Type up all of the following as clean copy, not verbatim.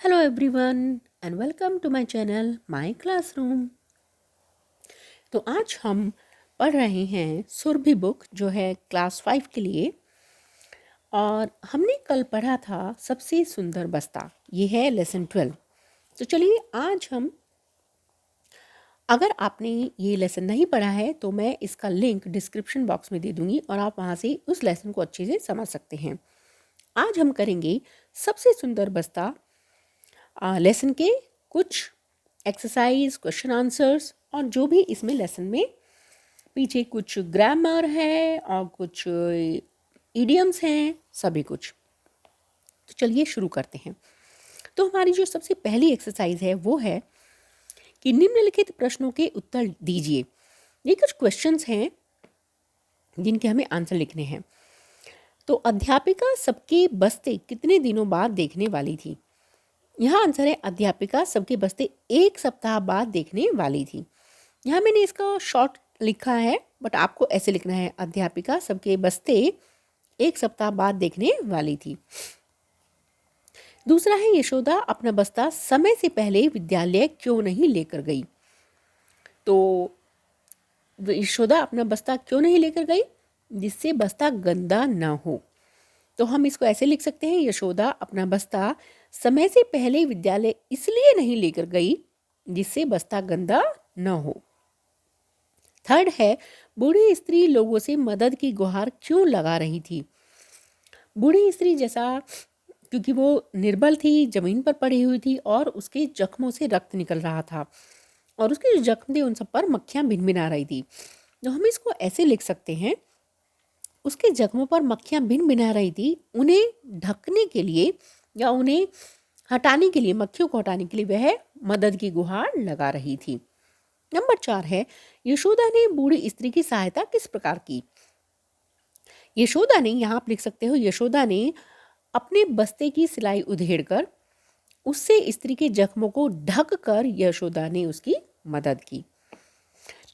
Hello everyone and welcome to my channel my classroom. तो आज हम पढ़ रहे हैं सुरभि बुक जो है क्लास 5 के लिए। और हमने कल पढ़ा था सबसे सुंदर बस्ता, ये है लेसन 12। तो चलिए आज हम, अगर आपने ये लेसन नहीं पढ़ा है तो मैं इसका लिंक डिस्क्रिप्शन बॉक्स में दे दूंगी और आप वहाँ से उस लेसन को अच्छे से समझ सकते हैं। आज हम करेंगे सबसे सुंदर बस्ता लेसन के कुछ एक्सरसाइज, क्वेश्चन आंसर्स और जो भी इसमें लेसन में पीछे कुछ ग्रामर है और कुछ इडियम्स हैं, सभी कुछ। तो चलिए शुरू करते हैं। तो हमारी जो सबसे पहली एक्सरसाइज है वो है कि निम्नलिखित प्रश्नों के उत्तर दीजिए। ये कुछ क्वेश्चंस हैं जिनके हमें आंसर लिखने हैं। तो अध्यापिका सबके बस्ते कितने दिनों बाद देखने वाली थी? यहाँ आंसर है अध्यापिका सबके बस्ते 1 सप्ताह बाद देखने वाली थी। यहाँ मैंने इसका शॉर्ट लिखा है, बट आपको ऐसे लिखना है, अध्यापिका सबके बस्ते 1 सप्ताह बाद देखने वाली थी। दूसरा है यशोदा अपना बस्ता समय से पहले विद्यालय क्यों नहीं लेकर गई? तो यशोदा अपना बस्ता क्यों नहीं लेकर गई? जिससे बस्ता गंदा ना हो। तो हम इसको ऐसे लिख सकते हैं, यशोदा अपना बस्ता समय से पहले विद्यालय इसलिए नहीं लेकर गई जिससे बस्ता गंदा न हो। थर्ड है, बूढ़ी स्त्री लोगों से मदद की गुहार क्यों लगा रही थी? बूढ़ी स्त्री जैसा, क्योंकि वो निर्बल थी, जमीन पर पड़ी हुई थी और उसके जख्मों से रक्त निकल रहा था और उसके जो जख्म थे उन सब पर मक्खियां भिनभिना रही थी। तो हम इसको ऐसे लिख सकते हैं, उसके जख्मों पर मक्खियां भिनभिना रही थी, उन्हें ढकने के लिए या उन्हें हटाने के लिए, मक्खियों को हटाने के लिए वह मदद की गुहार लगा रही थी। नंबर 4 है, यशोदा ने बूढ़ी स्त्री की सहायता किस प्रकार की? यशोदा ने, यहाँ आप लिख सकते हो, यशोदा ने अपने बस्ते की सिलाई उधेड़कर उससे स्त्री के जख्मों को ढक कर यशोदा ने उसकी मदद की।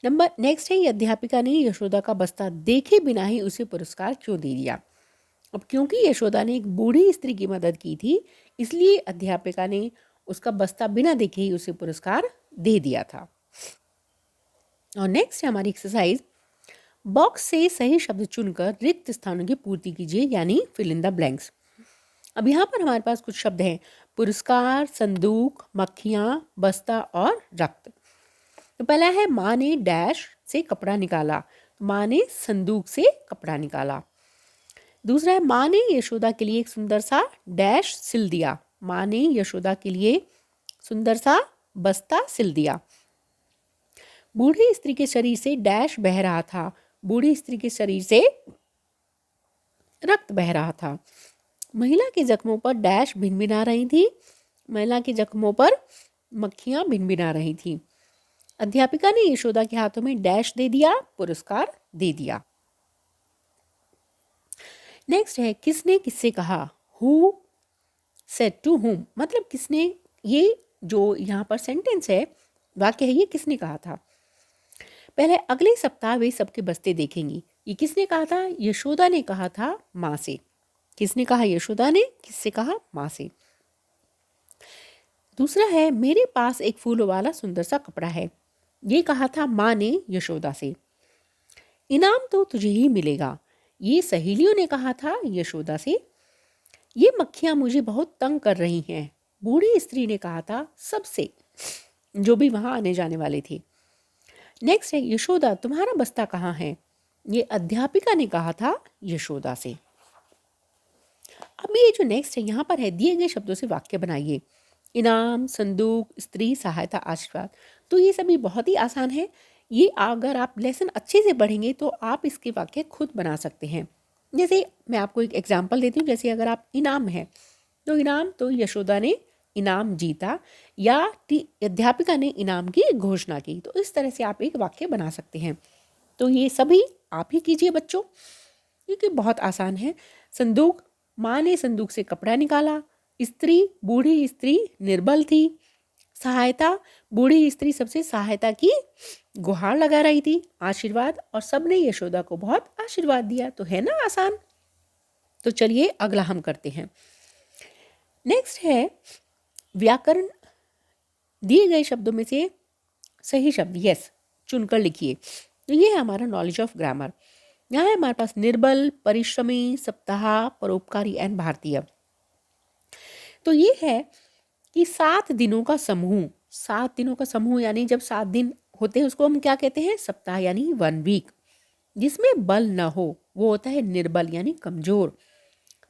नंबर नेक्स्ट है, अध्यापिका ने यशोदा का बस्ता देखे बिना ही उसे पुरस्कार क्यों दे दिया? अब क्योंकि यशोदा ने एक बूढ़ी स्त्री की मदद की थी, इसलिए अध्यापिका ने उसका बस्ता बिना देखे ही उसे पुरस्कार दे दिया था। और नेक्स्ट है हमारी एक्सरसाइज, बॉक्स से सही शब्द चुनकर रिक्त स्थानों की पूर्ति कीजिए, यानी फिल इन द ब्लैंक्स। अब यहाँ पर हमारे पास कुछ शब्द हैं, पुरस्कार, संदूक, मक्खियाँ, बस्ता और रक्त। तो पहला है, माँ ने डैश से कपड़ा निकाला। माँ ने संदूक से कपड़ा निकाला। दूसरा है, माँ ने यशोदा के लिए एक सुंदर सा डैश सिल दिया। माँ ने यशोदा के लिए सुंदर सा बस्ता सिल दिया। बूढ़ी स्त्री के शरीर से डैश बह रहा था। बूढ़ी स्त्री के शरीर से रक्त बह रहा था। महिला के जख्मों पर डैश भिनभिना रही थी। महिला के जख्मों पर मक्खियां भिनभिना रही थी। अध्यापिका ने यशोदा के हाथों में डैश दे दिया, पुरस्कार दे दिया। नेक्स्ट है, किसने किससे कहा? हु सेड टू हुम, मतलब किसने, ये जो यहाँ पर सेंटेंस है, वाक्य है, ये किसने कहा था? पहले, अगले सप्ताह वे सबके बस्ते देखेंगी। ये किसने कहा था? यशोदा ने कहा था माँ से। किसने कहा? यशोदा ने। किससे कहा? माँ से। दूसरा है, मेरे पास एक फूलों वाला सुंदर सा कपड़ा है। ये कहा था माँ ने यशोदा से। इनाम तो तुझे ही मिलेगा, ये सहेलियों ने कहा था यशोदा से। ये मक्खियां मुझे बहुत तंग कर रही हैं, बूढ़ी स्त्री ने कहा था सबसे, जो भी वहां आने जाने वाले थे। नेक्स्ट है, यशोदा तुम्हारा बस्ता कहाँ है? ये अध्यापिका ने कहा था यशोदा से। अब ये जो नेक्स्ट है, यहाँ पर है, दिए गए शब्दों से वाक्य बनाइए। इनाम, संदूक, स्त्री, सहायता, आशीर्वाद। तो ये सभी बहुत ही आसान है। ये अगर आप लेसन अच्छे से पढ़ेंगे तो आप इसके वाक्य खुद बना सकते हैं। जैसे मैं आपको एक एग्जाम्पल देती हूँ, जैसे अगर आप इनाम है तो इनाम, तो यशोदा ने इनाम जीता, या अध्यापिका ने इनाम की घोषणा की। तो इस तरह से आप एक वाक्य बना सकते हैं। तो ये सभी आप ही कीजिए बच्चों, क्योंकि बहुत आसान है। संदूक, माँ ने संदूक से कपड़ा निकाला। स्त्री, बूढ़ी स्त्री निर्बल थी। सहायता, बूढ़ी स्त्री सबसे सहायता की गुहार लगा रही थी। आशीर्वाद, और सबने यशोदा को बहुत आशीर्वाद दिया। तो है ना आसान। तो चलिए अगला हम करते हैं। नेक्स्ट है, व्याकरण दिए गए शब्दों में से सही शब्द यस चुनकर लिखिए। तो ये है हमारा नॉलेज ऑफ ग्रामर। यहाँ है हमारे पास निर्बल, परिश्रमी, सप्ताह, परोपकारी एंड भारतीय। तो ये है कि 7 दिनों का समूह, 7 दिनों का समूह यानी जब 7 दिन होते हैं उसको हम क्या कहते हैं? सप्ताह यानी 1 वीक। जिसमें बल न हो वो होता है निर्बल यानी कमजोर।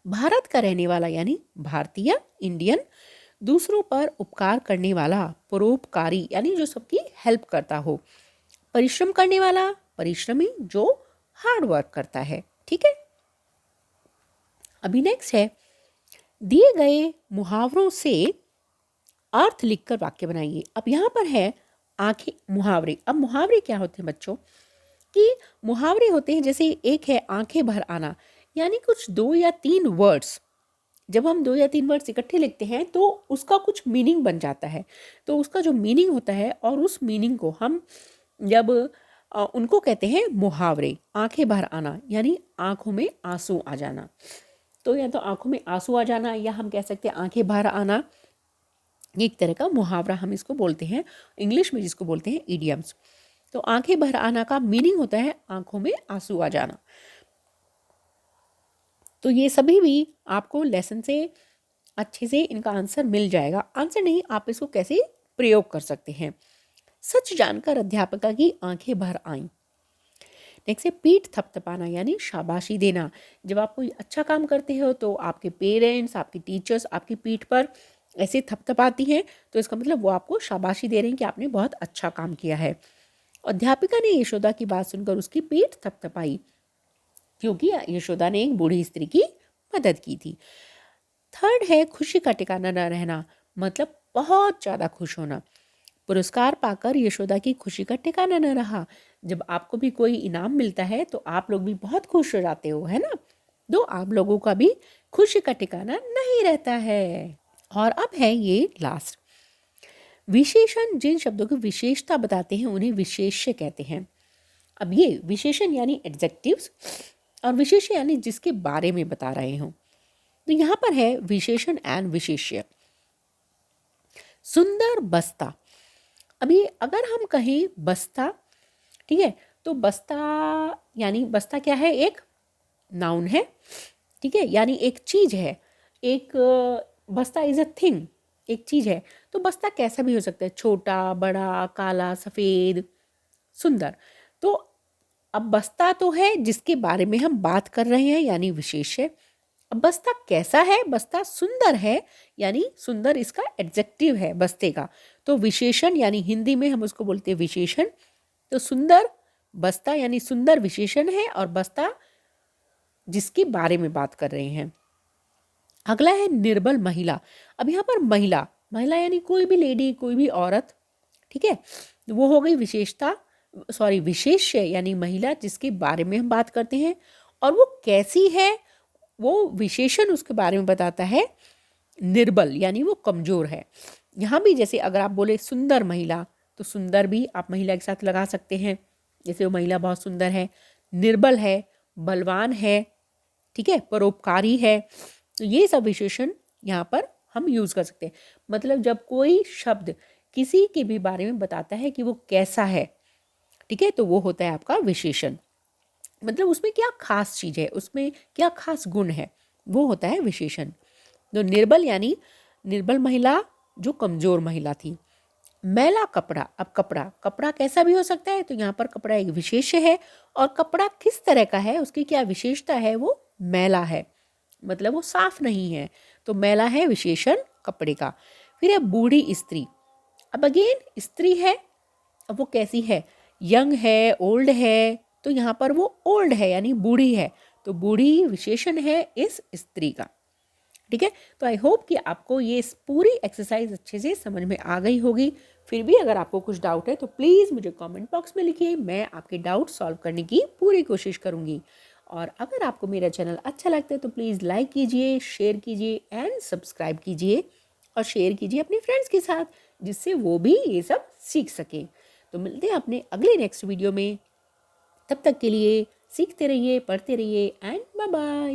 भारत का रहने वाला यानी भारतीय, इंडियन। दूसरों पर उपकार करने वाला, परोपकारी यानी जो सबकी हेल्प करता हो। परिश्रम करने वाला, परिश्रमी जो हार्ड वर्क करता है। ठीक है, अभी नेक्स्ट है, दिए गए मुहावरों से अर्थ लिखकर वाक्य बनाइए। अब यहाँ पर है आंखें, मुहावरे। अब मुहावरे क्या होते हैं बच्चों? कि मुहावरे होते हैं, जैसे एक है आंखें भर आना, यानी कुछ 2 या 3 वर्ड्स, जब हम 2 या 3 वर्ड्स इकट्ठे लिखते हैं तो उसका कुछ मीनिंग बन जाता है। तो उसका जो मीनिंग होता है और उस मीनिंग को हम जब उनको कहते हैं मुहावरे। आंखें भर आना यानी आंखों में आंसू आ जाना। तो या तो आंखों में आंसू आ जाना या हम कह सकते हैं आंखें भर आना, एक तरह का मुहावरा हम इसको बोलते हैं, इंग्लिश में जिसको बोलते हैं इडियम्स। तो आंखें भर आना का मीनिंग होता है आंखों में आंसू आ जाना। तो ये सभी भी आपको लेसन से अच्छे से इनका आंसर मिल जाएगा। आंसर नहीं, आप इसको कैसे प्रयोग कर सकते हैं। सच जानकर अध्यापिका की आंखें भर आईं। नेक्स्ट है पीठ थपथपाना यानी शाबाशी देना। जब आप कोई अच्छा काम करते हो तो आपके पेरेंट्स, आपके टीचर्स आपकी पीठ पर ऐसे थपथपाती हैं, तो इसका मतलब वो आपको शाबाशी दे रहे हैं कि आपने बहुत अच्छा काम किया है। अध्यापिका ने यशोदा की बात सुनकर उसकी पीठ थपथपाई, क्योंकि यशोदा ने एक बूढ़ी स्त्री की मदद की थी। थर्ड है खुशी का ठिकाना न रहना, मतलब बहुत ज़्यादा खुश होना। पुरस्कार पाकर यशोदा की खुशी का ठिकाना न रहा। जब आपको भी कोई इनाम मिलता है तो आप लोग भी बहुत खुश हो जाते हो, है ना? तो आप लोगों का भी खुशी का ठिकाना नहीं रहता है। और अब है ये लास्ट, विशेषण। जिन शब्दों की विशेषता बताते हैं उन्हें विशेष्य कहते हैं। अब ये विशेषण यानी एडजेक्टिव्स और विशेष्य यानी जिसके बारे में बता रहे हो। तो यहाँ पर है विशेषण एंड विशेष्य। सुंदर बस्ता। अभी अगर हम कहें बस्ता, ठीक है, तो बस्ता यानी बस्ता क्या है? एक नाउन है, ठीक है, यानी एक चीज है। एक बस्ता इज अ थिंग, एक चीज है। तो बस्ता कैसा भी हो सकता है, छोटा, बड़ा, काला, सफेद, सुंदर। तो अब बस्ता तो है जिसके बारे में हम बात कर रहे हैं यानी विशेष है। अब बस्ता कैसा है? बस्ता सुंदर है यानी सुंदर इसका एडजेक्टिव है बस्ते का। तो विशेषण यानी हिंदी में हम उसको बोलते हैं विशेषण। तो सुंदर बस्ता यानी सुंदर विशेषण है और बस्ता जिसके बारे में बात कर रहे हैं। अगला है निर्बल महिला। अब यहाँ पर महिला, महिला यानी कोई भी लेडी, कोई भी औरत, ठीक है, वो हो गई विशेषता, सॉरी विशेष्य यानी महिला जिसके बारे में हम बात करते हैं। और वो कैसी है, वो विशेषण उसके बारे में बताता है। निर्बल यानी वो कमजोर है। यहाँ भी जैसे अगर आप बोले सुंदर महिला, तो सुंदर भी आप महिला के साथ लगा सकते हैं, जैसे वो महिला बहुत सुंदर है। निर्बल है, बलवान है, ठीक है, परोपकारी है। तो ये सब विशेषण यहाँ पर हम यूज कर सकते हैं। मतलब जब कोई शब्द किसी के भी बारे में बताता है कि वो कैसा है, ठीक है, तो वो होता है आपका विशेषण। मतलब उसमें क्या खास चीज है, उसमें क्या खास गुण है, वो होता है विशेषण। तो निर्बल यानी निर्बल महिला जो कमजोर महिला थी। मैला कपड़ा। अब कपड़ा, कपड़ा कैसा भी हो सकता है, तो यहाँ पर कपड़ा एक विशेष्य है। और कपड़ा किस तरह का है, उसकी क्या विशेषता है, वो मैला है, मतलब वो साफ नहीं है। तो मैला है विशेषण कपड़े का। फिर है बूढ़ी स्त्री। अब अगेन स्त्री है, अब वो कैसी है, यंग है, ओल्ड है, तो यहाँ पर वो ओल्ड है यानी बूढ़ी है। तो बूढ़ी विशेषण है इस स्त्री का, ठीक है। तो आई होप कि आपको ये पूरी एक्सरसाइज अच्छे से समझ में आ गई होगी। फिर भी अगर आपको कुछ डाउट है तो प्लीज़ मुझे कमेंट बॉक्स में लिखिए, मैं आपके डाउट सॉल्व करने की पूरी कोशिश करूँगी। और अगर आपको मेरा चैनल अच्छा लगता है तो प्लीज़ लाइक कीजिए, शेयर कीजिए एंड सब्सक्राइब कीजिए। और शेयर कीजिए अपने फ्रेंड्स के साथ, जिससे वो भी ये सब सीख सकें। तो मिलते हैं अपने अगले नेक्स्ट वीडियो में। तब तक के लिए सीखते रहिए, पढ़ते रहिए एंड बाय बाय।